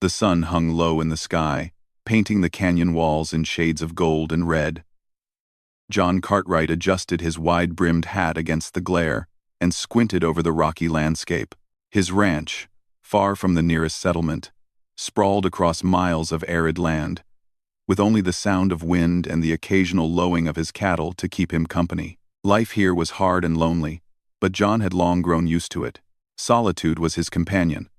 The sun hung low in the sky, painting the canyon walls in shades of gold and red. John Cartwright adjusted his wide-brimmed hat against the glare and squinted over the rocky landscape. His ranch, far from the nearest settlement, sprawled across miles of arid land, with only the sound of wind and the occasional lowing of his cattle to keep him company. Life here was hard and lonely, but John had long grown used to it. Solitude was his companion,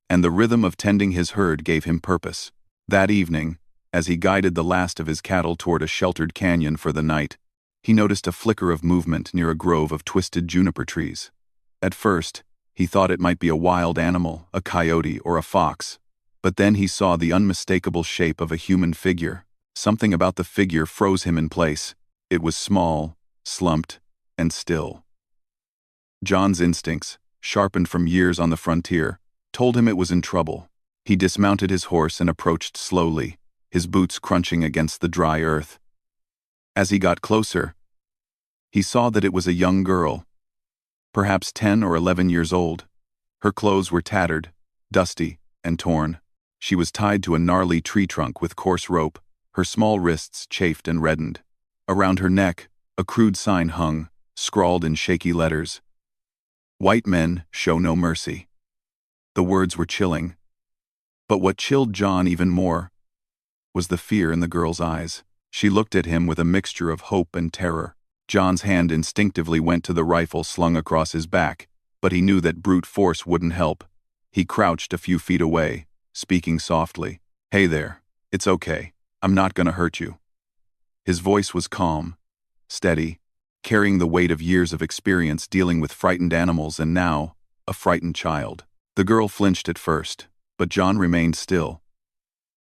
and the rhythm of tending his herd gave him purpose. That evening, as he guided the last of his cattle toward a sheltered canyon for the night, he noticed a flicker of movement near a grove of twisted juniper trees. At first, he thought it might be a wild animal, a coyote or a fox, but then he saw the unmistakable shape of a human figure. Something about the figure froze him in place. It was small, slumped, and still. John's instincts, sharpened from years on the frontier, told him it was in trouble. He dismounted his horse and approached slowly, his boots crunching against the dry earth. As he got closer, he saw that it was a young girl, perhaps 10 or 11 years old. Her clothes were tattered, dusty, and torn. She was tied to a gnarly tree trunk with coarse rope, her small wrists chafed and reddened. Around her neck, a crude sign hung, scrawled in shaky letters. "White men show no mercy." The words were chilling. But what chilled John even more was the fear in the girl's eyes. She looked at him with a mixture of hope and terror. John's hand instinctively went to the rifle slung across his back, but he knew that brute force wouldn't help. He crouched a few feet away, speaking softly. "Hey there, it's okay. I'm not gonna hurt you." His voice was calm, steady, carrying the weight of years of experience dealing with frightened animals and now, a frightened child. The girl flinched at first, but John remained still,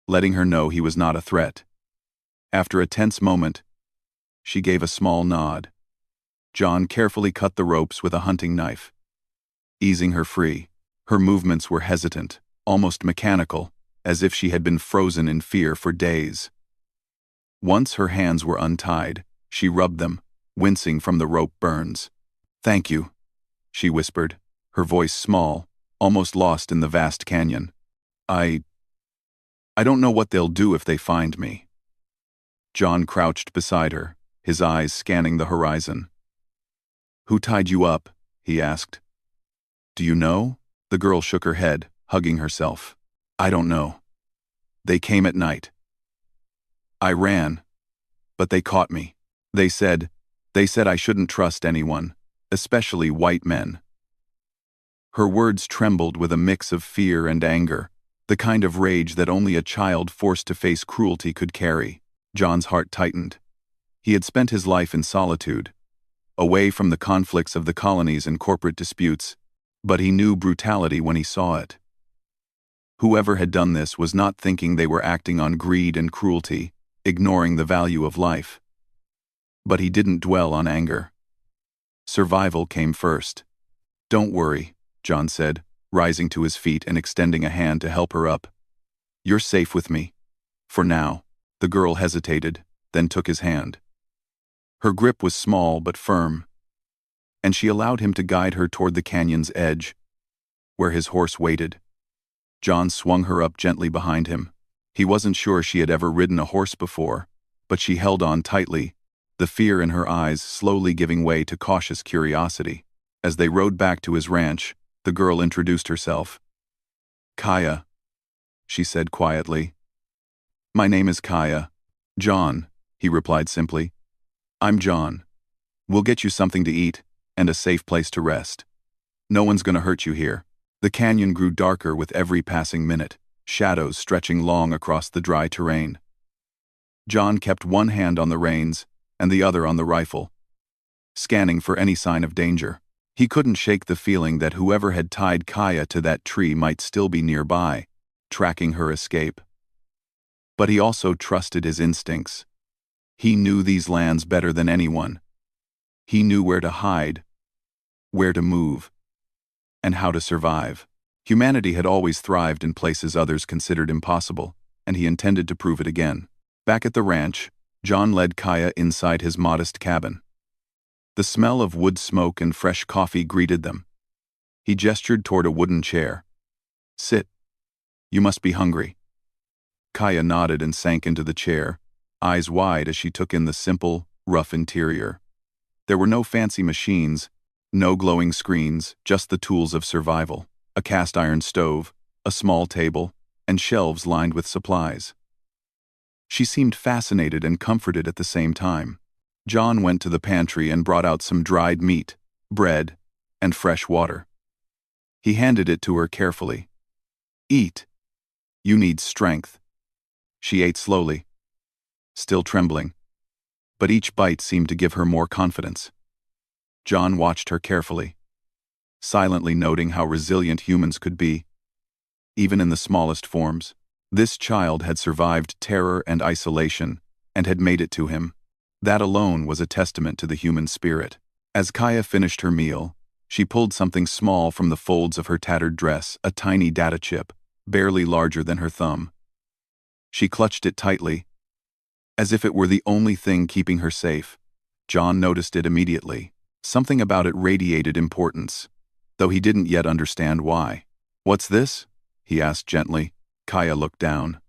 letting her know he was not a threat. After a tense moment, she gave a small nod. John carefully cut the ropes with a hunting knife, easing her free. Her movements were hesitant, almost mechanical, as if she had been frozen in fear for days. Once her hands were untied, she rubbed them, wincing from the rope burns. "Thank you," she whispered, her voice small, almost lost in the vast canyon. I don't know what they'll do if they find me." John crouched beside her, his eyes scanning the horizon. "Who tied you up?" he asked. "Do you know?" The girl shook her head, hugging herself. "I don't know. They came at night. I ran, but they caught me. They said I shouldn't trust anyone, especially white men." Her words trembled with a mix of fear and anger, the kind of rage that only a child forced to face cruelty could carry. John's heart tightened. He had spent his life in solitude, away from the conflicts of the colonies and corporate disputes, but he knew brutality when he saw it. Whoever had done this was not thinking they were acting on greed and cruelty, ignoring the value of life. But he didn't dwell on anger. Survival came first. "Don't worry," John said, rising to his feet and extending a hand to help her up. "You're safe with me. For now." The girl hesitated, then took his hand. Her grip was small but firm, and she allowed him to guide her toward the canyon's edge, where his horse waited. John swung her up gently behind him. He wasn't sure she had ever ridden a horse before, but she held on tightly, the fear in her eyes slowly giving way to cautious curiosity. As they rode back to his ranch, the girl introduced herself. "Kaya," she said quietly. "My name is Kaya." "John," he replied simply. "I'm John. We'll get you something to eat and a safe place to rest. No one's gonna hurt you here." The canyon grew darker with every passing minute, shadows stretching long across the dry terrain. John kept one hand on the reins and the other on the rifle, scanning for any sign of danger. He couldn't shake the feeling that whoever had tied Kaya to that tree might still be nearby, tracking her escape. But he also trusted his instincts. He knew these lands better than anyone. He knew where to hide, where to move, and how to survive. Humanity had always thrived in places others considered impossible, and he intended to prove it again. Back at the ranch, John led Kaya inside his modest cabin. The smell of wood smoke and fresh coffee greeted them. He gestured toward a wooden chair. "Sit." You must be hungry. Kaya nodded and sank into the chair, eyes wide as she took in the simple, rough interior. There were no fancy machines, no glowing screens, just the tools of survival: a cast-iron stove, a small table, and shelves lined with supplies. She seemed fascinated and comforted at the same time. John went to the pantry and brought out some dried meat, bread, and fresh water. He handed it to her carefully. Eat. You need strength. She ate slowly, still trembling, but each bite seemed to give her more confidence. John watched her carefully, silently noting how resilient humans could be, even in the smallest forms. This child had survived terror and isolation, and had made it to him. That alone was a testament to the human spirit. As Kaya finished her meal, she pulled something small from the folds of her tattered dress, a tiny data chip, barely larger than her thumb. She clutched it tightly, as if it were the only thing keeping her safe. John noticed it immediately. Something about it radiated importance, though he didn't yet understand why. "What's this?" he asked gently. Kaya looked down.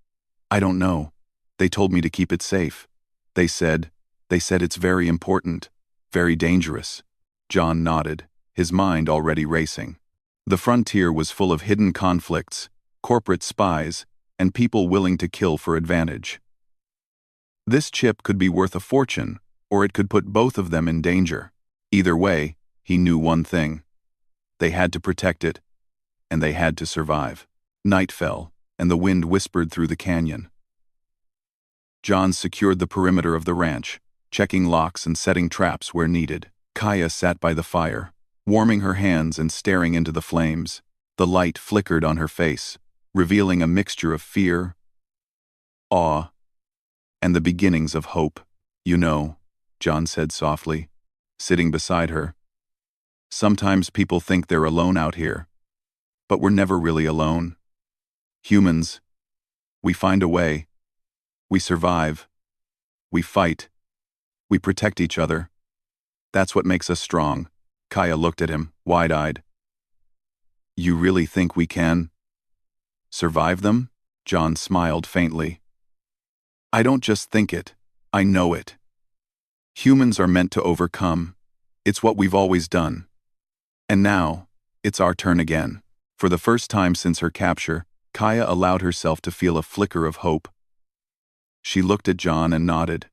"I don't know. They told me to keep it safe. They said it's very important, very dangerous." John nodded, his mind already racing. The frontier was full of hidden conflicts, corporate spies, and people willing to kill for advantage. This chip could be worth a fortune, or it could put both of them in danger. Either way, he knew one thing: they had to protect it, and they had to survive. Night fell, and the wind whispered through the canyon. John secured the perimeter of the ranch, checking locks and setting traps where needed. Kaya sat by the fire, warming her hands and staring into the flames. The light flickered on her face, revealing a mixture of fear, awe, and the beginnings of hope. "You know," John said softly, sitting beside her, "sometimes people think they're alone out here, but we're never really alone. Humans, we find a way. We survive. We fight. We protect each other. That's what makes us strong." Kaya looked at him, wide-eyed. "You really think we can survive them?" John smiled faintly. "I don't just think it, I know it. Humans are meant to overcome. It's what we've always done. And now, it's our turn again." For the first time since her capture, Kaya allowed herself to feel a flicker of hope. She looked at John and nodded.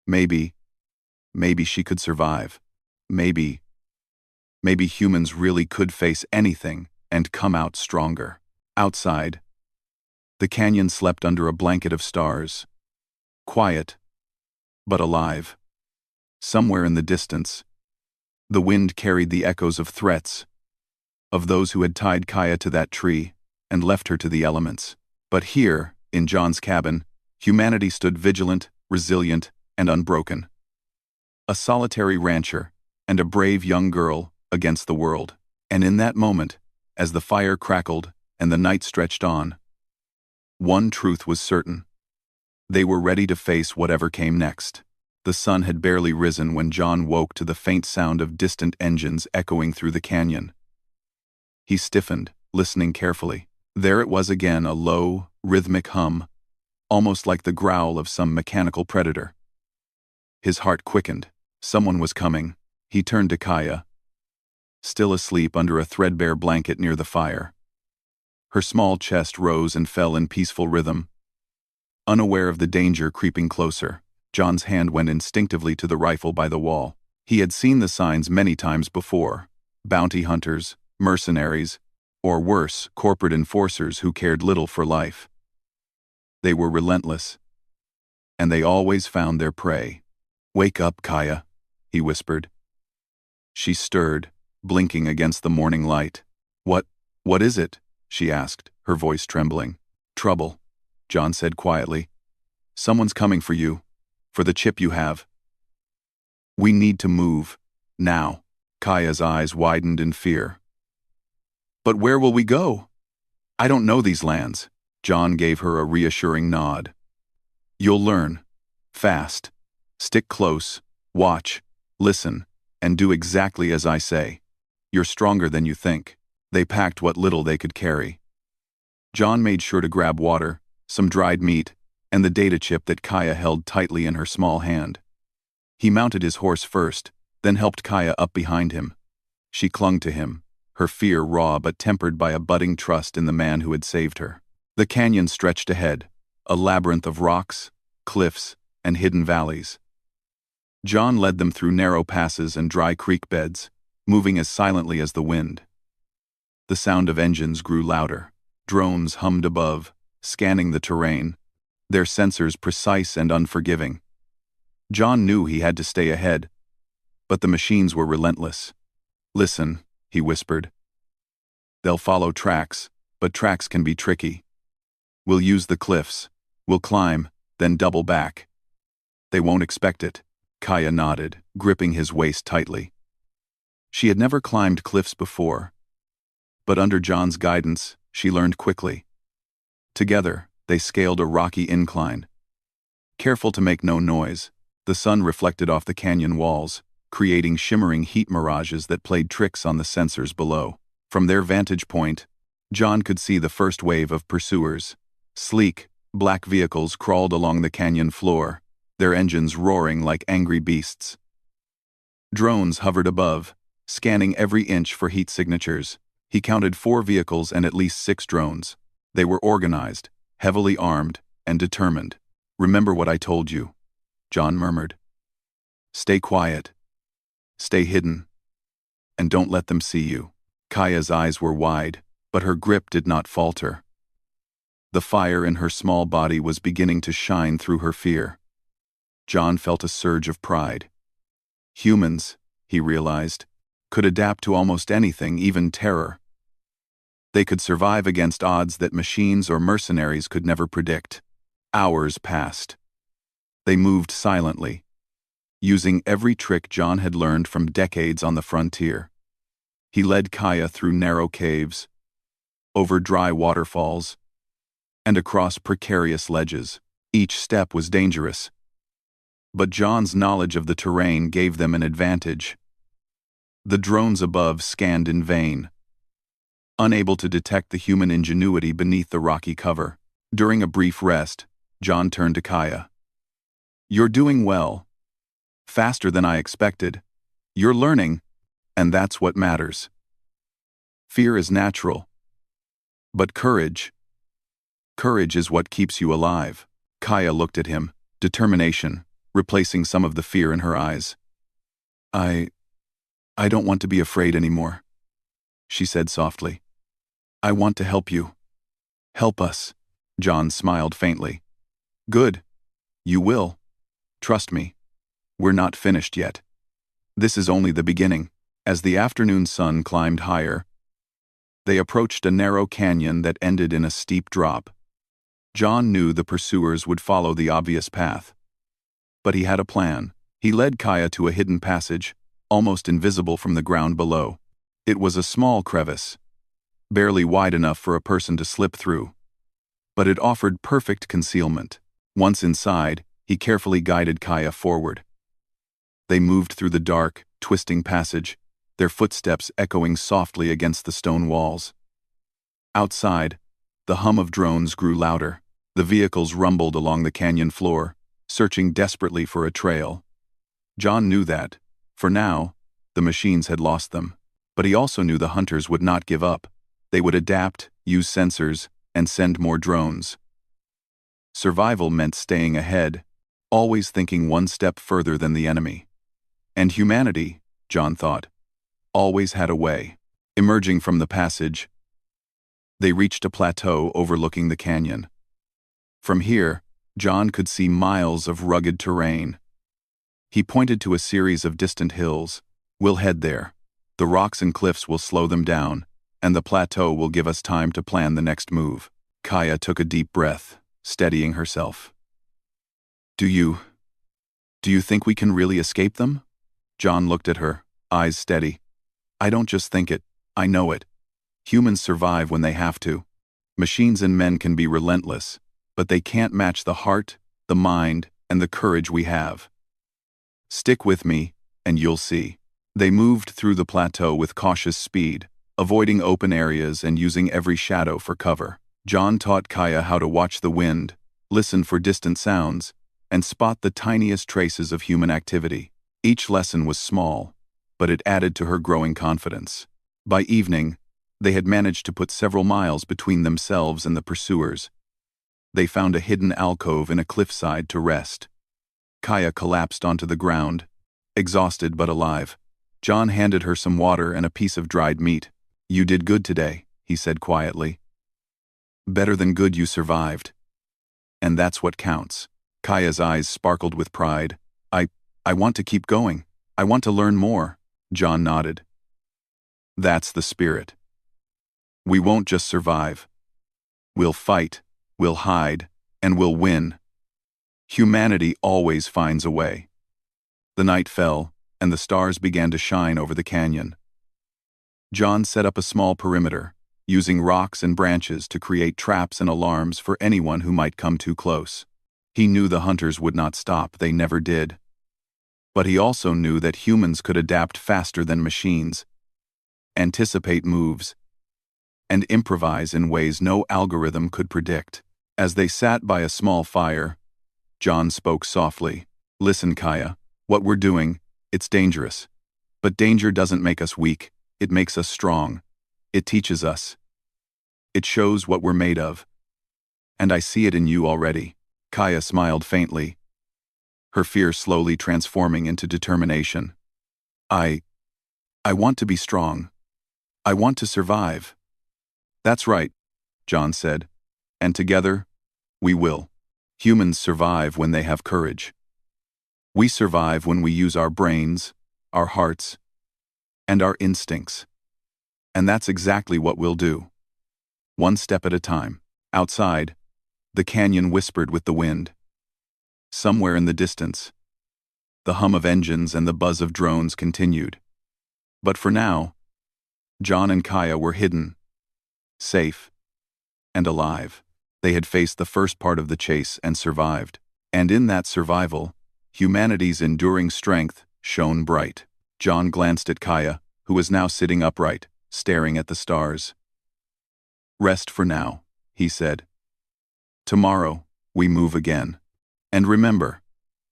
Maybe she could survive. Maybe humans really could face anything and come out stronger. Outside, the canyon slept under a blanket of stars. Quiet, but alive. Somewhere in the distance, the wind carried the echoes of threats, of those who had tied Kaya to that tree and left her to the elements. But here, in John's cabin, humanity stood vigilant, resilient, and unbroken. A solitary rancher and a brave young girl against the world. And in that moment, as the fire crackled and the night stretched on, one truth was certain: they were ready to face whatever came next. The sun had barely risen when John woke to the faint sound of distant engines echoing through the canyon. He stiffened, listening carefully. There it was again, a low, rhythmic hum, almost like the growl of some mechanical predator. His heart quickened. Someone was coming. He turned to Kaya, still asleep under a threadbare blanket near the fire. Her small chest rose and fell in peaceful rhythm. Unaware of the danger creeping closer, John's hand went instinctively to the rifle by the wall. He had seen the signs many times before: bounty hunters, mercenaries, or worse, corporate enforcers who cared little for life. They were relentless, and they always found their prey. "Wake up, Kaya," he whispered. She stirred, blinking against the morning light. What is it?" she asked, her voice trembling. "Trouble," John said quietly. "Someone's coming for you, for the chip you have. We need to move, now." Kaya's eyes widened in fear. "But where will we go? I don't know these lands." John gave her a reassuring nod. "You'll learn. Fast. Stick close, watch, listen, and do exactly as I say. You're stronger than you think." They packed what little they could carry. John made sure to grab water, some dried meat, and the data chip that Kaya held tightly in her small hand. He mounted his horse first, then helped Kaya up behind him. She clung to him, her fear raw but tempered by a budding trust in the man who had saved her. The canyon stretched ahead, a labyrinth of rocks, cliffs, and hidden valleys. John led them through narrow passes and dry creek beds, moving as silently as the wind. The sound of engines grew louder. Drones hummed above, scanning the terrain, their sensors precise and unforgiving. John knew he had to stay ahead, but the machines were relentless. "Listen," he whispered. "They'll follow tracks, but tracks can be tricky. We'll use the cliffs. We'll climb, then double back. They won't expect it." Kaya nodded, gripping his waist tightly. She had never climbed cliffs before, but under John's guidance, she learned quickly. Together, they scaled a rocky incline. Careful to make no noise, the sun reflected off the canyon walls, creating shimmering heat mirages that played tricks on the sensors below. From their vantage point, John could see the first wave of pursuers. Sleek, black vehicles crawled along the canyon floor, their engines roaring like angry beasts. Drones hovered above, scanning every inch for heat signatures. He counted 4 vehicles and at least 6 drones. They were organized, heavily armed, and determined. "Remember what I told you," John murmured. "Stay quiet. Stay hidden. And don't let them see you." Kaya's eyes were wide, but her grip did not falter. The fire in her small body was beginning to shine through her fear. John felt a surge of pride. Humans, he realized, could adapt to almost anything, even terror. They could survive against odds that machines or mercenaries could never predict. Hours passed. They moved silently, using every trick John had learned from decades on the frontier. He led Kaya through narrow caves, over dry waterfalls, and across precarious ledges. Each step was dangerous, but John's knowledge of the terrain gave them an advantage. The drones above scanned in vain, unable to detect the human ingenuity beneath the rocky cover. During a brief rest, John turned to Kaya. "You're doing well. Faster than I expected. You're learning, and that's what matters. Fear is natural. But courage is what keeps you alive." Kaya looked at him, determination replacing some of the fear in her eyes. I don't want to be afraid anymore," she said softly. "I want to help you. Help us." John smiled faintly. "Good. You will. Trust me. We're not finished yet. This is only the beginning." As the afternoon sun climbed higher, they approached a narrow canyon that ended in a steep drop. John knew the pursuers would follow the obvious path. But he had a plan. He led Kaya to a hidden passage, almost invisible from the ground below. It was a small crevice, barely wide enough for a person to slip through, but it offered perfect concealment. Once inside, he carefully guided Kaya forward. They moved through the dark, twisting passage, their footsteps echoing softly against the stone walls. Outside, the hum of drones grew louder. The vehicles rumbled along the canyon floor, searching desperately for a trail. John knew that, for now, the machines had lost them. But he also knew the hunters would not give up. They would adapt, use sensors, and send more drones. Survival meant staying ahead, always thinking one step further than the enemy. And humanity, John thought, always had a way. Emerging from the passage, they reached a plateau overlooking the canyon. From here, John could see miles of rugged terrain. He pointed to a series of distant hills. "We'll head there. The rocks and cliffs will slow them down, and the plateau will give us time to plan the next move." Kaya took a deep breath, steadying herself. Do you think we can really escape them?" John looked at her, eyes steady. "I don't just think it, I know it. Humans survive when they have to. Machines and men can be relentless, but they can't match the heart, the mind, and the courage we have. Stick with me, and you'll see." They moved through the plateau with cautious speed, avoiding open areas and using every shadow for cover. John taught Kaya how to watch the wind, listen for distant sounds, and spot the tiniest traces of human activity. Each lesson was small, but it added to her growing confidence. By evening, they had managed to put several miles between themselves and the pursuers. They found a hidden alcove in a cliffside to rest. Kaya collapsed onto the ground, exhausted but alive. John handed her some water and a piece of dried meat. "You did good today," he said quietly. "Better than good, you survived. And that's what counts." Kaya's eyes sparkled with pride. I want to keep going. I want to learn more." John nodded. "That's the spirit. We won't just survive. We'll fight, we'll hide, and we'll win. Humanity always finds a way." The night fell, and the stars began to shine over the canyon. John set up a small perimeter, using rocks and branches to create traps and alarms for anyone who might come too close. He knew the hunters would not stop, they never did. But he also knew that humans could adapt faster than machines, anticipate moves, and improvise in ways no algorithm could predict. As they sat by a small fire, John spoke softly. "Listen, Kaya, what we're doing, it's dangerous. But danger doesn't make us weak, it makes us strong. It teaches us. It shows what we're made of. And I see it in you already." Kaya smiled faintly, her fear slowly transforming into determination. I want to be strong. I want to survive." "That's right," John said. "And together, we will." Humans survive when they have courage. We survive when we use our brains, our hearts, and our instincts. And that's exactly what we'll do. One step at a time. Outside, the canyon whispered with the wind. Somewhere in the distance, the hum of engines and the buzz of drones continued. But for now, John and Kaya were hidden, safe, and alive. They had faced the first part of the chase and survived. And in that survival, humanity's enduring strength shone bright. John glanced at Kaya, who was now sitting upright, staring at the stars. "Rest for now," he said. "Tomorrow, we move again. And remember,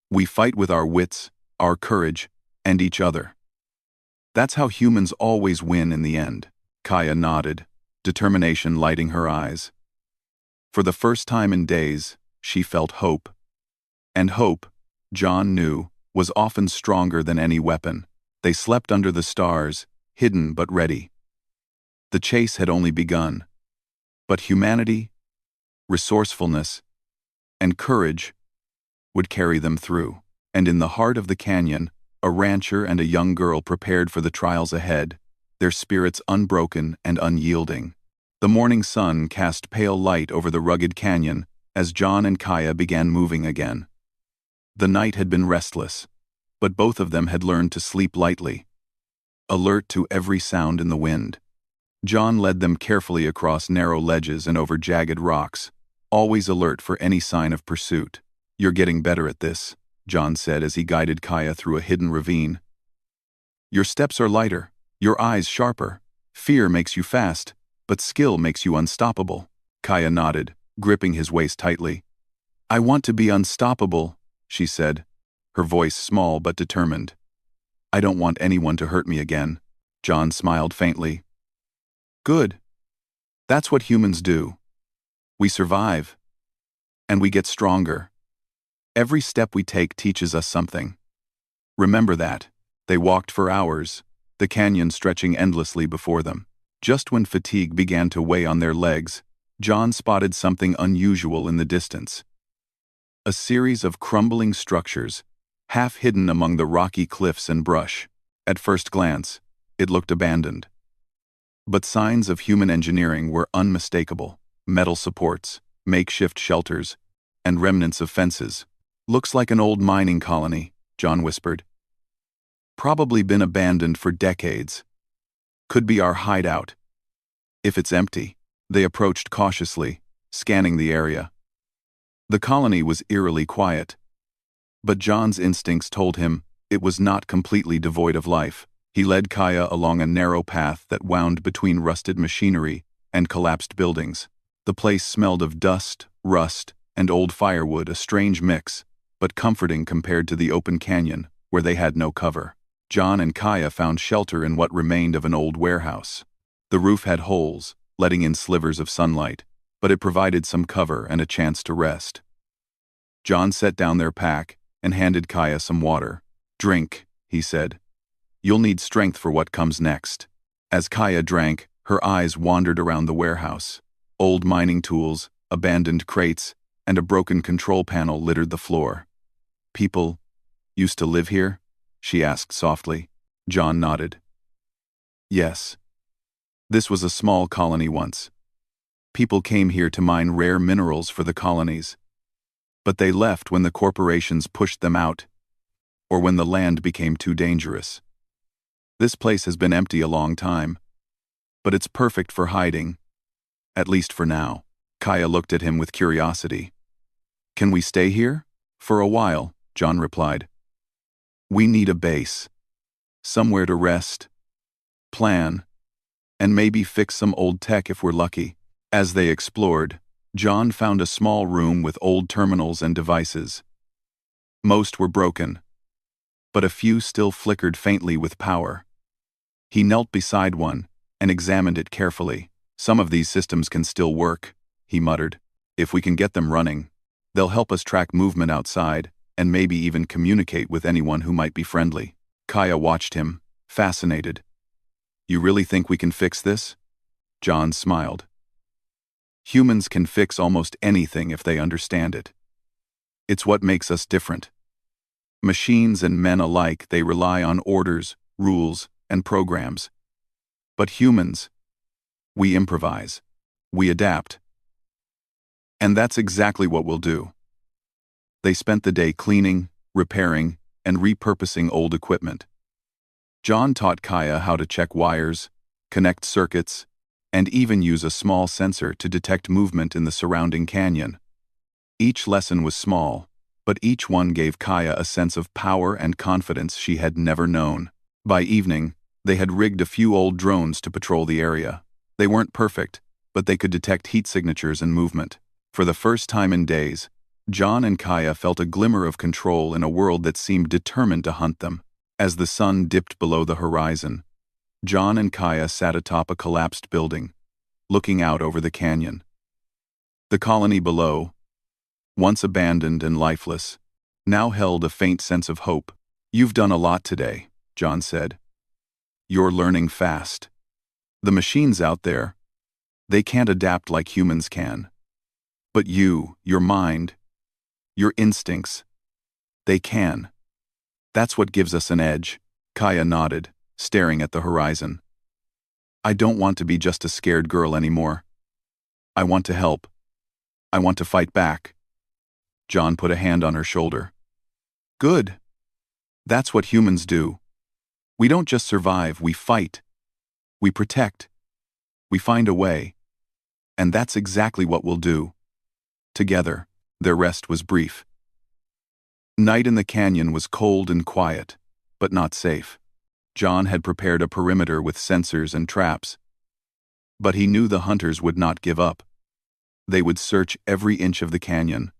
we fight with our wits, our courage, and each other. That's how humans always win in the end." Kaya nodded, determination lighting her eyes. For the first time in days, she felt hope. And hope, John knew, was often stronger than any weapon. They slept under the stars, hidden but ready. The chase had only begun. But humanity, resourcefulness, and courage would carry them through. And in the heart of the canyon, a rancher and a young girl prepared for the trials ahead, their spirits unbroken and unyielding. The morning sun cast pale light over the rugged canyon as John and Kaya began moving again. The night had been restless, but both of them had learned to sleep lightly, alert to every sound in the wind. John led them carefully across narrow ledges and over jagged rocks, always alert for any sign of pursuit. "You're getting better at this," John said as he guided Kaya through a hidden ravine. "Your steps are lighter, your eyes sharper. Fear makes you fast, but skill makes you unstoppable." Kaya nodded, gripping his waist tightly. "I want to be unstoppable," she said, her voice small but determined. "I don't want anyone to hurt me again." John smiled faintly. "Good. That's what humans do. We survive. And we get stronger. Every step we take teaches us something. Remember that." They walked for hours, the canyon stretching endlessly before them. Just when fatigue began to weigh on their legs, John spotted something unusual in the distance. A series of crumbling structures, half hidden among the rocky cliffs and brush. At first glance, it looked abandoned. But signs of human engineering were unmistakable. Metal supports, makeshift shelters, and remnants of fences. "Looks like an old mining colony," John whispered. "Probably been abandoned for decades. Could be our hideout. If it's empty." They approached cautiously, scanning the area. The colony was eerily quiet. But John's instincts told him it was not completely devoid of life. He led Kaya along a narrow path that wound between rusted machinery and collapsed buildings. The place smelled of dust, rust, and old firewood, a strange mix, but comforting compared to the open canyon, where they had no cover. John and Kaya found shelter in what remained of an old warehouse. The roof had holes, letting in slivers of sunlight, but it provided some cover and a chance to rest. John set down their pack and handed Kaya some water. "Drink," he said. "You'll need strength for what comes next." As Kaya drank, her eyes wandered around the warehouse. Old mining tools, abandoned crates, and a broken control panel littered the floor. "People used to live here?" she asked softly. John nodded. "Yes. This was a small colony once. People came here to mine rare minerals for the colonies. But they left when the corporations pushed them out, or when the land became too dangerous. This place has been empty a long time, but it's perfect for hiding, at least for now." Kaya looked at him with curiosity. "Can we stay here?" "For a while," John replied. "We need a base. Somewhere to rest, plan, and maybe fix some old tech if we're lucky." As they explored, John found a small room with old terminals and devices. Most were broken, but a few still flickered faintly with power. He knelt beside one and examined it carefully. "Some of these systems can still work," he muttered. "If we can get them running, they'll help us track movement outside and maybe even communicate with anyone who might be friendly." Kaya watched him, fascinated. "You really think we can fix this?" John smiled. "Humans can fix almost anything if they understand it. It's what makes us different. Machines and men alike, they rely on orders, rules, and programs. But humans, we improvise. We adapt. And that's exactly what we'll do." They spent the day cleaning, repairing, and repurposing old equipment. John taught Kaya how to check wires, connect circuits, and even use a small sensor to detect movement in the surrounding canyon. Each lesson was small, but each one gave Kaya a sense of power and confidence she had never known. By evening, they had rigged a few old drones to patrol the area. They weren't perfect, but they could detect heat signatures and movement. For the first time in days, John and Kaya felt a glimmer of control in a world that seemed determined to hunt them. As the sun dipped below the horizon, John and Kaya sat atop a collapsed building, looking out over the canyon. The colony below, once abandoned and lifeless, now held a faint sense of hope. "You've done a lot today," John said. "You're learning fast. The machines out there, they can't adapt like humans can. But you, your mind, your instincts, they can. That's what gives us an edge." Kaya nodded, staring at the horizon. "I don't want to be just a scared girl anymore. I want to help. I want to fight back." John put a hand on her shoulder. "Good. That's what humans do. We don't just survive, we fight. We protect. We find a way. And that's exactly what we'll do. Together." Their rest was brief. Night in the canyon was cold and quiet, but not safe. John had prepared a perimeter with sensors and traps. But he knew the hunters would not give up. They would search every inch of the canyon,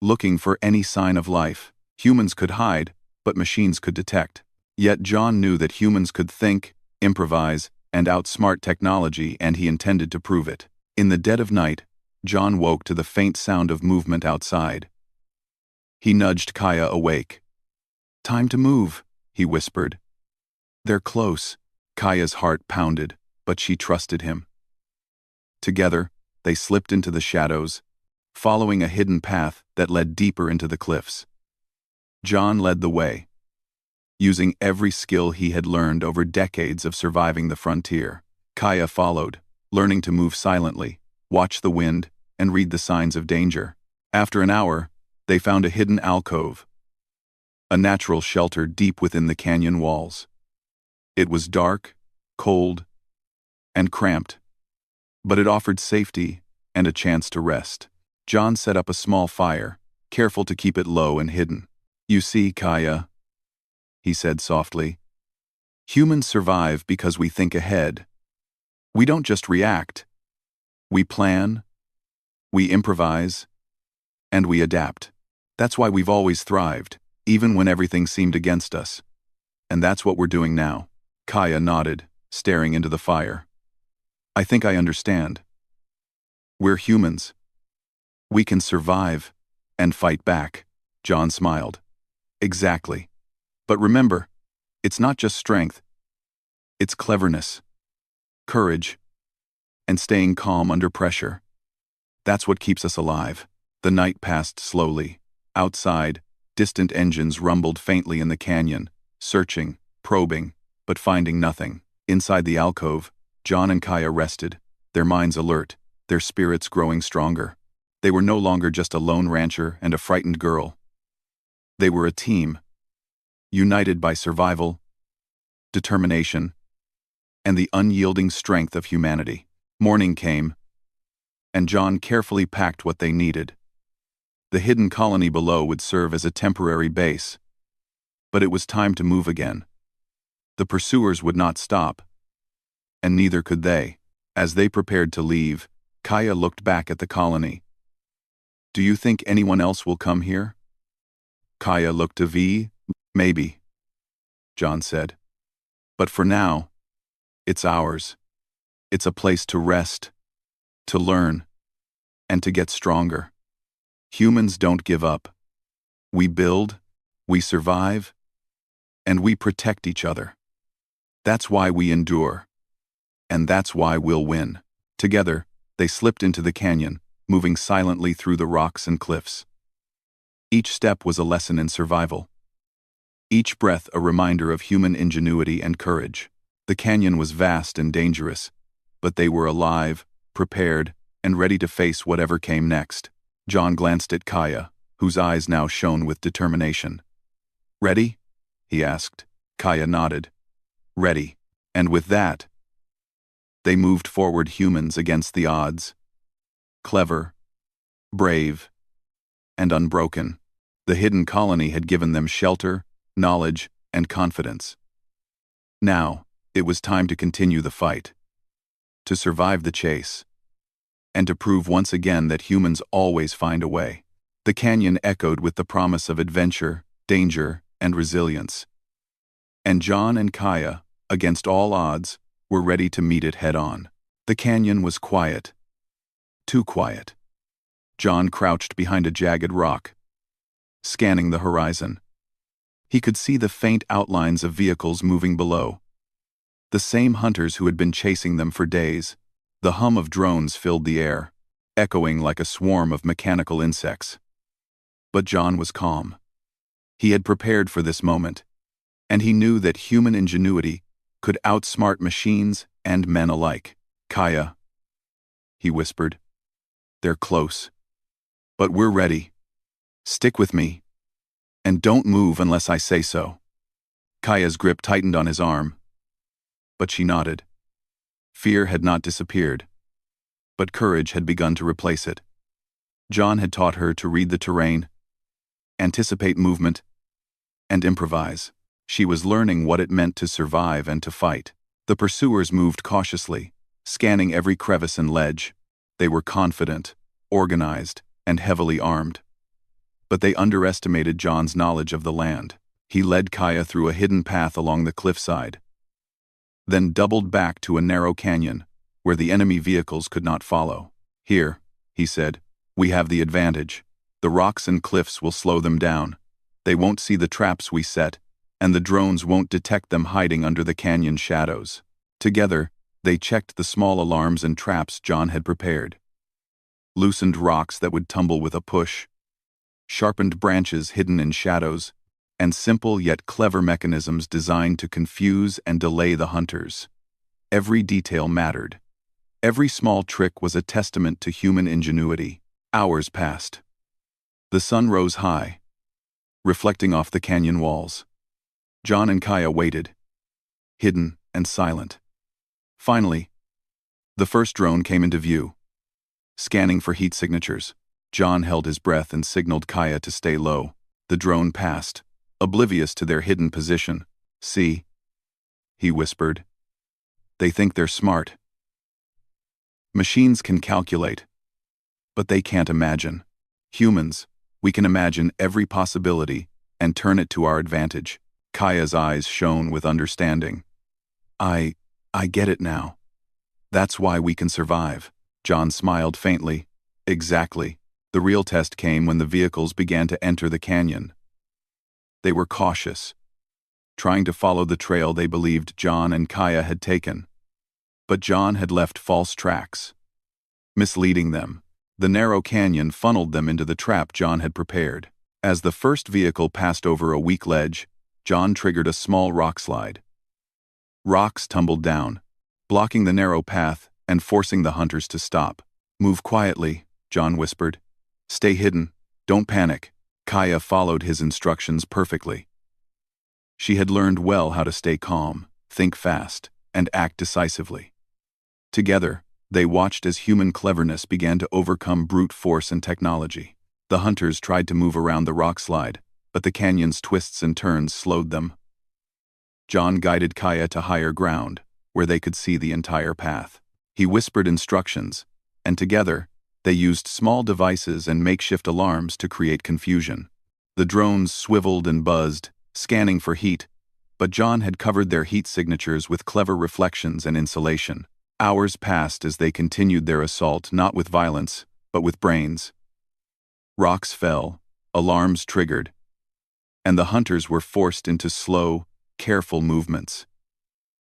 looking for any sign of life. Humans could hide, but machines could detect. Yet John knew that humans could think, improvise, and outsmart technology, and he intended to prove it. In the dead of night, John woke to the faint sound of movement outside. He nudged Kaya awake. "Time to move," he whispered. "They're close." Kaya's heart pounded, but she trusted him. Together, they slipped into the shadows, following a hidden path that led deeper into the cliffs. John led the way, using every skill he had learned over decades of surviving the frontier. Kaya followed, learning to move silently, watch the wind, and read the signs of danger. After an hour, they found a hidden alcove, a natural shelter deep within the canyon walls. It was dark, cold, and cramped, but it offered safety and a chance to rest. John set up a small fire, careful to keep it low and hidden. "You see, Kaya," he said softly, "humans survive because we think ahead. We don't just react. We plan, We improvise, and we adapt. That's why we've always thrived, even when everything seemed against us. And that's what we're doing now. Kaya nodded, staring into the fire. I think I understand. We're humans. We can survive and fight back. John smiled. Exactly. But remember, it's not just strength. It's cleverness, courage, and staying calm under pressure. That's what keeps us alive. The night passed slowly. Outside, distant engines rumbled faintly in the canyon, searching, probing, but finding nothing. Inside the alcove, John and Kaya rested, their minds alert, their spirits growing stronger. They were no longer just a lone rancher and a frightened girl. They were a team, united by survival, determination, and the unyielding strength of humanity. Morning came, and John carefully packed what they needed. The hidden colony below would serve as a temporary base, but it was time to move again. The pursuers would not stop, and neither could they. As they prepared to leave, Kaya looked back at the colony. Do you think anyone else will come here? Kaya looked to V. Maybe, John said. But for now, it's ours. It's a place to rest, to learn, and to get stronger. Humans don't give up. We build, we survive, and we protect each other. That's why we endure. And that's why we'll win. Together, they slipped into the canyon, moving silently through the rocks and cliffs. Each step was a lesson in survival. Each breath a reminder of human ingenuity and courage. The canyon was vast and dangerous, but they were alive, prepared, and ready to face whatever came next. John glanced at Kaya, whose eyes now shone with determination. Ready? He asked. Kaya nodded. Ready. And with that, they moved forward, humans against the odds. Clever, brave, and unbroken. The hidden colony had given them shelter, knowledge, and confidence. Now, it was time to continue the fight, to survive the chase, and to prove once again that humans always find a way. The canyon echoed with the promise of adventure, danger, and resilience. And John and Kaya, against all odds, were ready to meet it head-on. The canyon was quiet. Too quiet. John crouched behind a jagged rock, scanning the horizon. He could see the faint outlines of vehicles moving below. The same hunters who had been chasing them for days. The hum of drones filled the air, echoing like a swarm of mechanical insects. But John was calm. He had prepared for this moment, and he knew that human ingenuity could outsmart machines and men alike. Kaya, he whispered. They're close. But we're ready. Stick with me. And don't move unless I say so. Kaya's grip tightened on his arm, but she nodded. Fear had not disappeared, but courage had begun to replace it. John had taught her to read the terrain, anticipate movement, and improvise. She was learning what it meant to survive and to fight. The pursuers moved cautiously, scanning every crevice and ledge. They were confident, organized, and heavily armed. But they underestimated John's knowledge of the land. He led Kaya through a hidden path along the cliffside, then doubled back to a narrow canyon where the enemy vehicles could not follow. Here, he said, we have the advantage. The rocks and cliffs will slow them down. They won't see the traps we set, and the drones won't detect them hiding under the canyon shadows. Together, they checked the small alarms and traps John had prepared. Loosened rocks that would tumble with a push, sharpened branches hidden in shadows, and simple yet clever mechanisms designed to confuse and delay the hunters. Every detail mattered. Every small trick was a testament to human ingenuity. Hours passed. The sun rose high, reflecting off the canyon walls. John and Kaya waited, hidden and silent. Finally, the first drone came into view. Scanning for heat signatures, John held his breath and signaled Kaya to stay low. The drone passed, oblivious to their hidden position. See, he whispered. They think they're smart. Machines can calculate, But they can't imagine. Humans, we can imagine every possibility and turn it to our advantage. Kaya's eyes shone with understanding. I get it now. That's why we can survive. John smiled faintly. Exactly. The real test came when the vehicles began to enter the canyon. They were cautious, trying to follow the trail they believed John and Kaya had taken. But John had left false tracks, misleading them. The narrow canyon funneled them into the trap John had prepared. As the first vehicle passed over a weak ledge, John triggered a small rock slide. Rocks tumbled down, blocking the narrow path and forcing the hunters to stop. Move quietly, John whispered. Stay hidden. Don't panic. Kaya followed his instructions perfectly. She had learned well how to stay calm, think fast, and act decisively. Together, they watched as human cleverness began to overcome brute force and technology. The hunters tried to move around the rock slide, but the canyon's twists and turns slowed them. John guided Kaya to higher ground, where they could see the entire path. He whispered instructions, and together, they used small devices and makeshift alarms to create confusion. The drones swiveled and buzzed, scanning for heat, but John had covered their heat signatures with clever reflections and insulation. Hours passed as they continued their assault not with violence, but with brains. Rocks fell, alarms triggered, and the hunters were forced into slow, careful movements.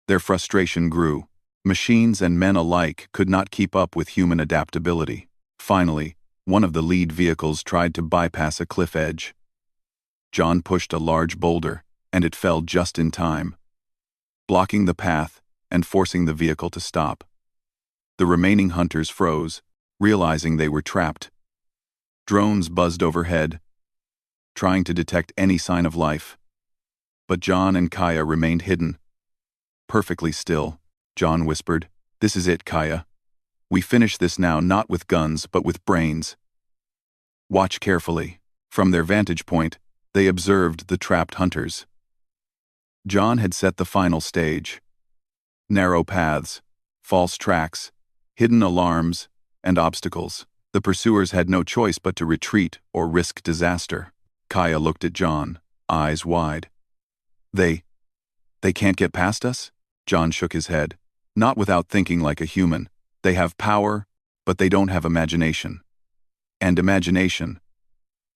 Their frustration grew. Machines and men alike could not keep up with human adaptability. Finally, one of the lead vehicles tried to bypass a cliff edge. John pushed a large boulder, and it fell just in time, blocking the path and forcing the vehicle to stop. The remaining hunters froze, realizing they were trapped. Drones buzzed overhead, trying to detect any sign of life. But John and Kaya remained hidden. Perfectly still, John whispered. This is it, Kaya. We finish this now not with guns but with brains. Watch carefully. From their vantage point, they observed the trapped hunters. John had set the final stage. Narrow paths, false tracks, hidden alarms, and obstacles. The pursuers had no choice but to retreat or risk disaster. Kaya looked at John, eyes wide. They can't get past us? John shook his head. Not without thinking like a human. They have power, but they don't have imagination. And imagination,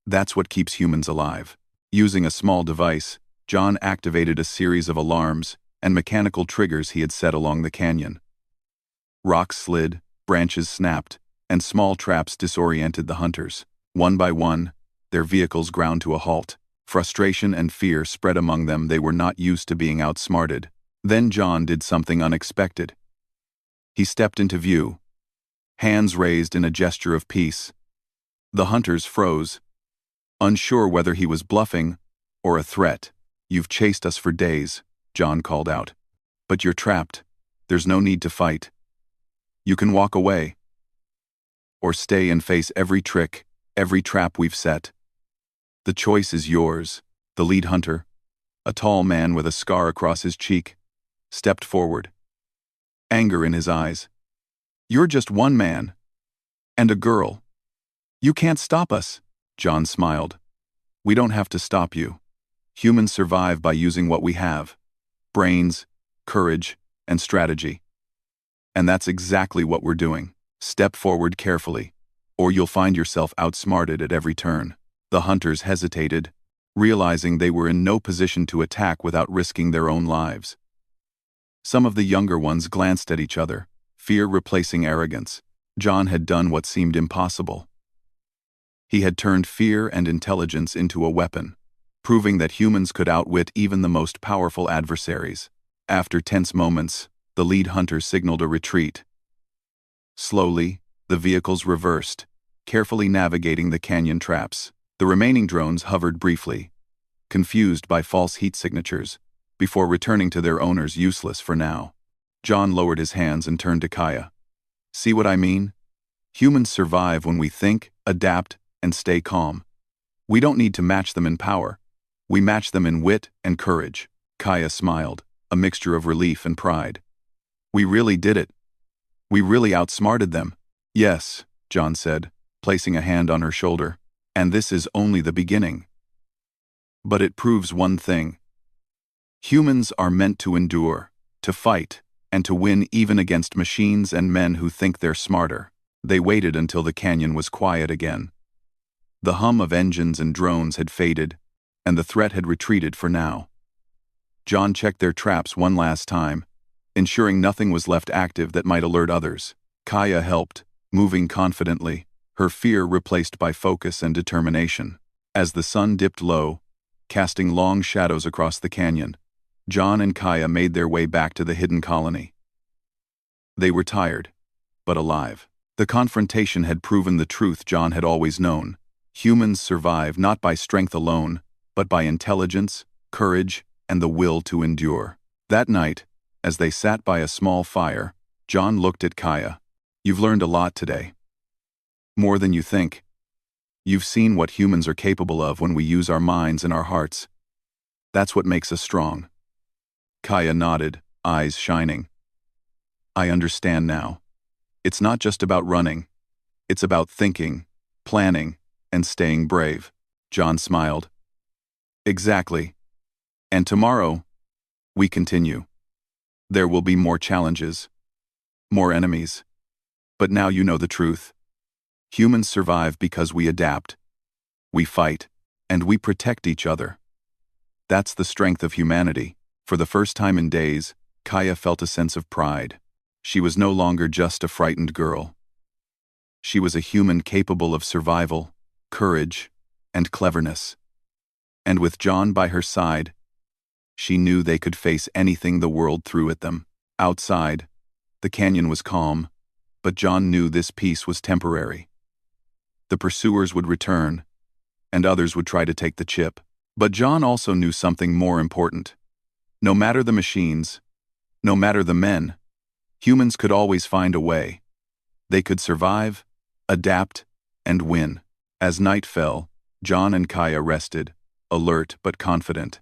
that's what keeps humans alive. Using a small device, John activated a series of alarms and mechanical triggers he had set along the canyon. Rocks slid, branches snapped, and small traps disoriented the hunters. One by one, their vehicles ground to a halt. Frustration and fear spread among them. They were not used to being outsmarted. Then John did something unexpected. He stepped into view, hands raised in a gesture of peace. The hunters froze, unsure whether he was bluffing or a threat. You've chased us for days, John called out. But you're trapped. There's no need to fight. You can walk away, or stay and face every trick, every trap we've set. The choice is yours. The lead hunter, a tall man with a scar across his cheek, stepped forward, anger in his eyes. You're just one man. And a girl. You can't stop us, John smiled. We don't have to stop you. Humans survive by using what we have: brains, courage, and strategy. And that's exactly what we're doing. Step forward carefully, or you'll find yourself outsmarted at every turn. The hunters hesitated, realizing they were in no position to attack without risking their own lives. Some of the younger ones glanced at each other, fear replacing arrogance. John had done what seemed impossible. He had turned fear and intelligence into a weapon, proving that humans could outwit even the most powerful adversaries. After tense moments, the lead hunter signaled a retreat. Slowly, the vehicles reversed, carefully navigating the canyon traps. The remaining drones hovered briefly, confused by false heat signatures, before returning to their owners, useless for now. John lowered his hands and turned to Kaya. See what I mean? Humans survive when we think, adapt, and stay calm. We don't need to match them in power. We match them in wit and courage. Kaya smiled, a mixture of relief and pride. We really did it. We really outsmarted them. Yes, John said, placing a hand on her shoulder. "And this is only the beginning. But it proves one thing. Humans are meant to endure, to fight, and to win even against machines and men who think they're smarter." They waited until the canyon was quiet again. The hum of engines and drones had faded, and the threat had retreated for now. John checked their traps one last time, ensuring nothing was left active that might alert others. Kaya helped, moving confidently, her fear replaced by focus and determination. As the sun dipped low, casting long shadows across the canyon, John and Kaya made their way back to the hidden colony. They were tired, but alive. The confrontation had proven the truth John had always known. Humans survive not by strength alone, but by intelligence, courage, and the will to endure. That night, as they sat by a small fire, John looked at Kaya. "You've learned a lot today. More than you think. You've seen what humans are capable of when we use our minds and our hearts. That's what makes us strong." Kaya nodded, eyes shining. "I understand now. It's not just about running. It's about thinking, planning, and staying brave." John smiled. "Exactly. And tomorrow, we continue. There will be more challenges, more enemies. But now you know the truth. Humans survive because we adapt, we fight, and we protect each other. That's the strength of humanity." For the first time in days, Kaya felt a sense of pride. She was no longer just a frightened girl. She was a human capable of survival, courage, and cleverness. And with John by her side, she knew they could face anything the world threw at them. Outside, the canyon was calm, but John knew this peace was temporary. The pursuers would return, and others would try to take the chip. But John also knew something more important. No matter the machines, no matter the men, humans could always find a way. They could survive, adapt, and win. As night fell, John and Kaya rested, alert but confident.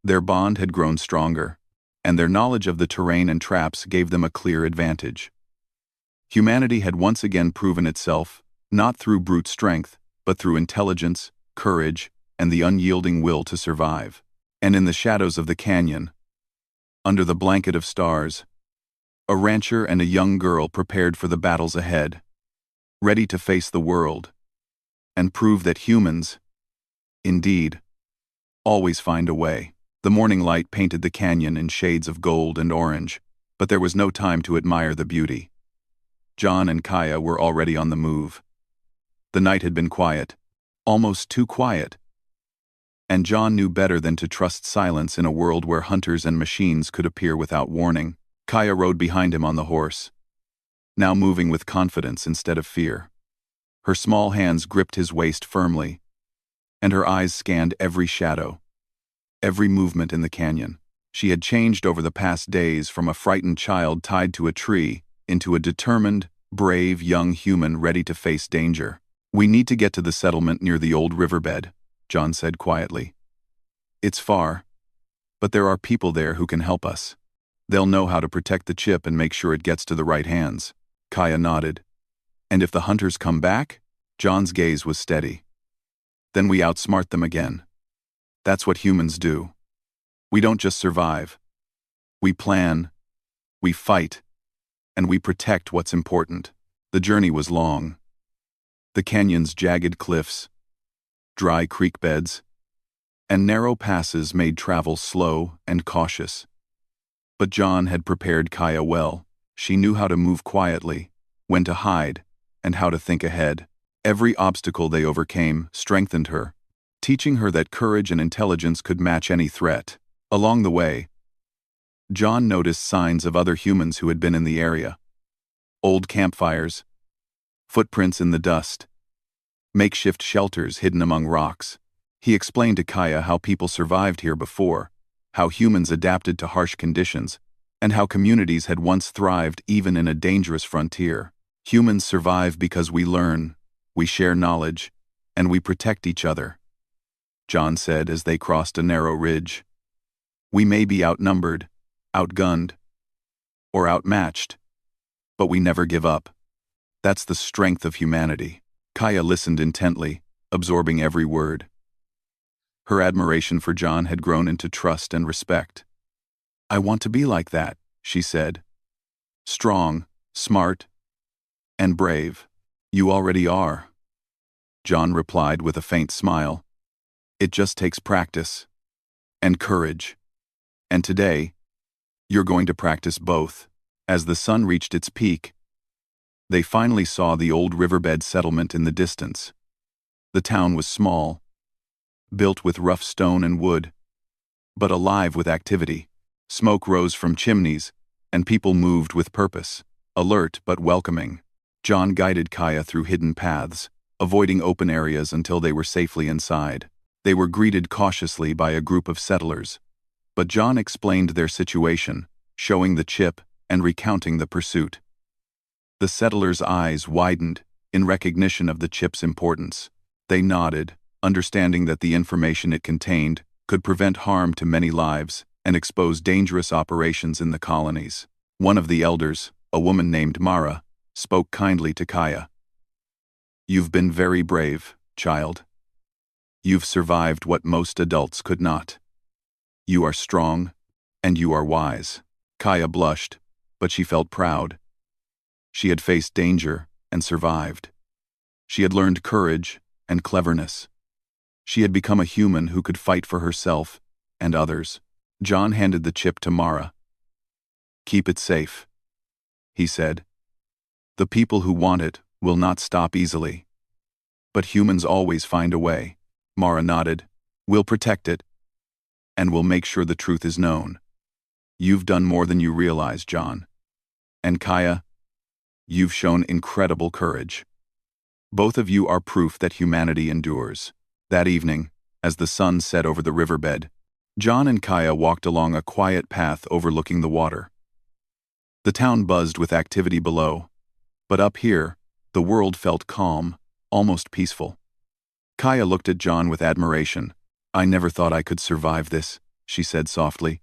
Their bond had grown stronger, and their knowledge of the terrain and traps gave them a clear advantage. Humanity had once again proven itself, not through brute strength, but through intelligence, courage, and the unyielding will to survive. And in the shadows of the canyon, under the blanket of stars, a rancher and a young girl prepared for the battles ahead, ready to face the world and prove that humans, indeed, always find a way. The morning light painted the canyon in shades of gold and orange, but there was no time to admire the beauty. John and Kaya were already on the move. The night had been quiet, almost too quiet, and John knew better than to trust silence in a world where hunters and machines could appear without warning. Kaya rode behind him on the horse, now moving with confidence instead of fear. Her small hands gripped his waist firmly, and her eyes scanned every shadow, every movement in the canyon. She had changed over the past days from a frightened child tied to a tree into a determined, brave young human ready to face danger. "We need to get to the settlement near the old riverbed," John said quietly. "It's far, but there are people there who can help us. They'll know how to protect the chip and make sure it gets to the right hands." Kaya nodded. "And if the hunters come back?" John's gaze was steady. "Then we outsmart them again. That's what humans do. We don't just survive. We plan, we fight, and we protect what's important." The journey was long. The canyon's jagged cliffs, dry creek beds, and narrow passes made travel slow and cautious. But John had prepared Kaya well. She knew how to move quietly, when to hide, and how to think ahead. Every obstacle they overcame strengthened her, teaching her that courage and intelligence could match any threat. Along the way, John noticed signs of other humans who had been in the area. Old campfires, footprints in the dust, makeshift shelters hidden among rocks. He explained to Kaya how people survived here before, how humans adapted to harsh conditions, and how communities had once thrived even in a dangerous frontier. "Humans survive because we learn, we share knowledge, and we protect each other," John said as they crossed a narrow ridge. "We may be outnumbered, outgunned, or outmatched, but we never give up. That's the strength of humanity." Kaya listened intently, absorbing every word. Her admiration for John had grown into trust and respect. "I want to be like that," she said. "Strong, smart, and brave." "You already are," John replied with a faint smile. "It just takes practice. And courage. And today, you're going to practice both." As the sun reached its peak, they finally saw the old riverbed settlement in the distance. The town was small, built with rough stone and wood, but alive with activity. Smoke rose from chimneys, and people moved with purpose, alert but welcoming. John guided Kaya through hidden paths, avoiding open areas until they were safely inside. They were greeted cautiously by a group of settlers, but John explained their situation, showing the chip and recounting the pursuit. The settlers' eyes widened in recognition of the chip's importance. They nodded, understanding that the information it contained could prevent harm to many lives and expose dangerous operations in the colonies. One of the elders, a woman named Mara, spoke kindly to Kaya. "You've been very brave, child. You've survived what most adults could not. You are strong, and you are wise." Kaya blushed, but she felt proud. She had faced danger and survived. She had learned courage and cleverness. She had become a human who could fight for herself and others. John handed the chip to Mara. "Keep it safe," he said. "The people who want it will not stop easily. But humans always find a way." Mara nodded. "We'll protect it, and we'll make sure the truth is known. You've done more than you realize, John. And Kaya, you've shown incredible courage. Both of you are proof that humanity endures." That evening, as the sun set over the riverbed, John and Kaya walked along a quiet path overlooking the water. The town buzzed with activity below, but up here, the world felt calm, almost peaceful. Kaya looked at John with admiration. "I never thought I could survive this," she said softly.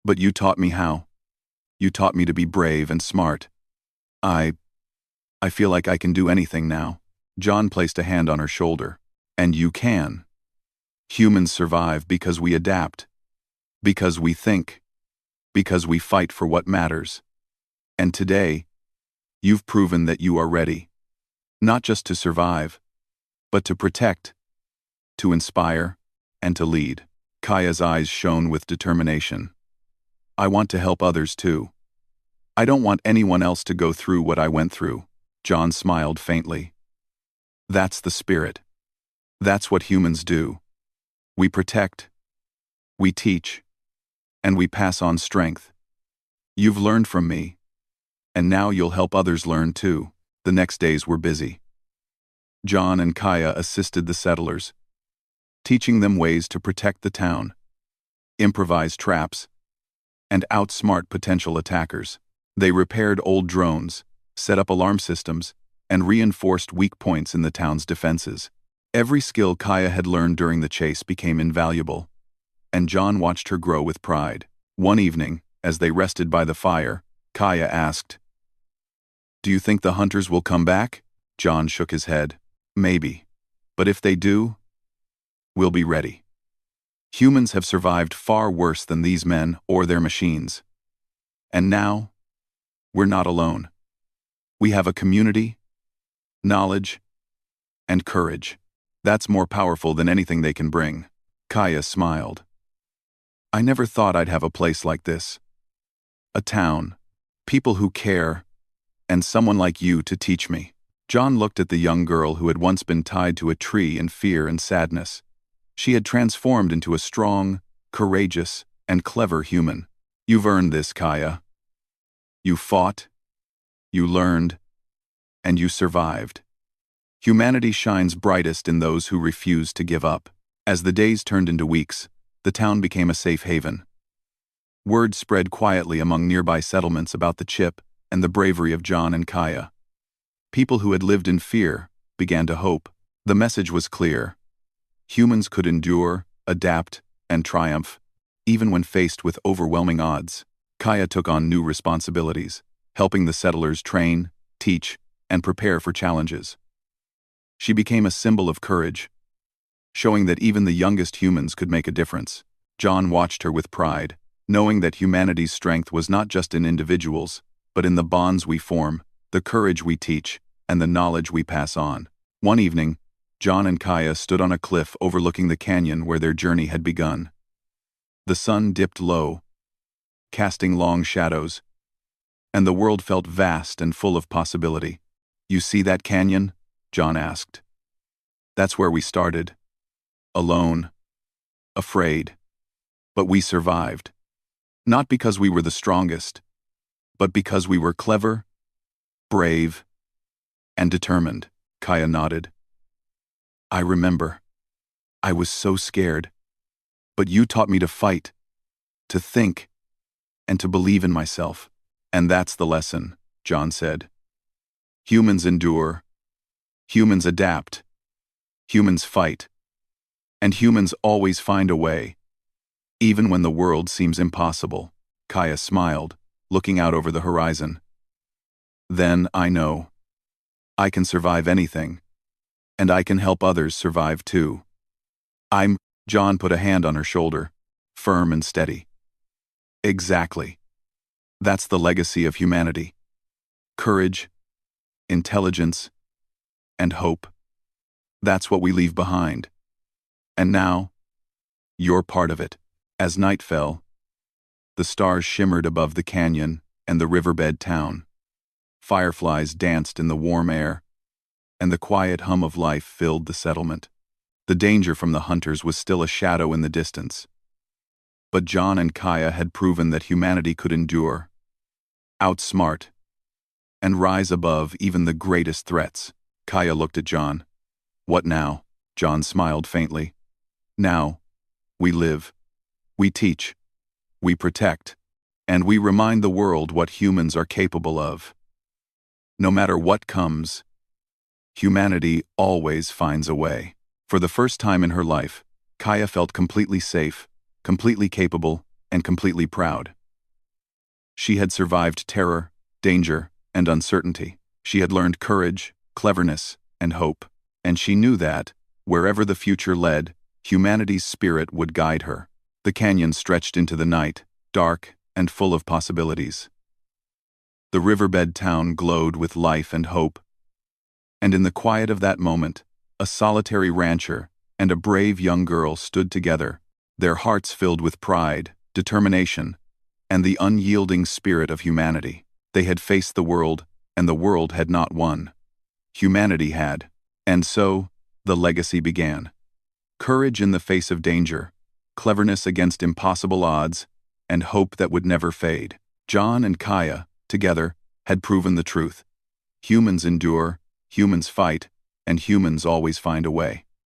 "But you taught me how. You taught me to be brave and smart. I feel like I can do anything now." John placed a hand on her shoulder. "And you can. Humans survive because we adapt, because we think, because we fight for what matters. And today, you've proven that you are ready, not just to survive, but to protect, to inspire, and to lead." Kaya's eyes shone with determination. "I want to help others too. I don't want anyone else to go through what I went through." John smiled faintly. "That's the spirit. That's what humans do. We protect, we teach, and we pass on strength. You've learned from me, and now you'll help others learn too." The next days were busy. John and Kaya assisted the settlers, teaching them ways to protect the town, improvise traps, and outsmart potential attackers. They repaired old drones, set up alarm systems, and reinforced weak points in the town's defenses. Every skill Kaya had learned during the chase became invaluable, and John watched her grow with pride. One evening, as they rested by the fire, Kaya asked, "Do you think the hunters will come back?" John shook his head. "Maybe. But if they do, we'll be ready. Humans have survived far worse than these men or their machines. And now, we're not alone. We have a community, knowledge, and courage. That's more powerful than anything they can bring." Kaya smiled. "I never thought I'd have a place like this. A town, people who care, and someone like you to teach me." John looked at the young girl who had once been tied to a tree in fear and sadness. She had transformed into a strong, courageous, and clever human. "You've earned this, Kaya. You fought, you learned, and you survived. Humanity shines brightest in those who refuse to give up." As the days turned into weeks, the town became a safe haven. Word spread quietly among nearby settlements about the chip and the bravery of John and Kaya. People who had lived in fear began to hope. The message was clear. Humans could endure, adapt, and triumph, even when faced with overwhelming odds. Kaya took on new responsibilities, helping the settlers train, teach, and prepare for challenges. She became a symbol of courage, showing that even the youngest humans could make a difference. John watched her with pride, knowing that humanity's strength was not just in individuals, but in the bonds we form, the courage we teach, and the knowledge we pass on. One evening, John and Kaya stood on a cliff overlooking the canyon where their journey had begun. The sun dipped low, casting long shadows, and the world felt vast and full of possibility. "You see that canyon?" John asked. "That's where we started. Alone. Afraid. But we survived. Not because we were the strongest, but because we were clever, brave, and determined." Kaya nodded. "I remember. I was so scared. But you taught me to fight, to think, and to believe in myself." "And that's the lesson," John said. "Humans endure. Humans adapt. Humans fight. And humans always find a way, even when the world seems impossible." Kaya smiled, looking out over the horizon. "Then I know. I can survive anything. And I can help others survive too. John put a hand on her shoulder, firm and steady. "Exactly. That's the legacy of humanity. Courage, intelligence, and hope. That's what we leave behind. And now, you're part of it." As night fell, the stars shimmered above the canyon and the riverbed town. Fireflies danced in the warm air, and the quiet hum of life filled the settlement. The danger from the hunters was still a shadow in the distance. But John and Kaya had proven that humanity could endure, outsmart, and rise above even the greatest threats. Kaya looked at John. "What now?" John smiled faintly. "Now, we live. We teach. We protect. And we remind the world what humans are capable of. No matter what comes, humanity always finds a way." For the first time in her life, Kaya felt completely safe, completely capable, and completely proud. She had survived terror, danger, and uncertainty. She had learned courage, cleverness, and hope. And she knew that, wherever the future led, humanity's spirit would guide her. The canyon stretched into the night, dark and full of possibilities. The riverbed town glowed with life and hope. And in the quiet of that moment, a solitary rancher and a brave young girl stood together, their hearts filled with pride, determination, and the unyielding spirit of humanity. They had faced the world, and the world had not won. Humanity had. And so, the legacy began. Courage in the face of danger, cleverness against impossible odds, and hope that would never fade. John and Kaya, together, had proven the truth. Humans endure, humans fight, and humans always find a way.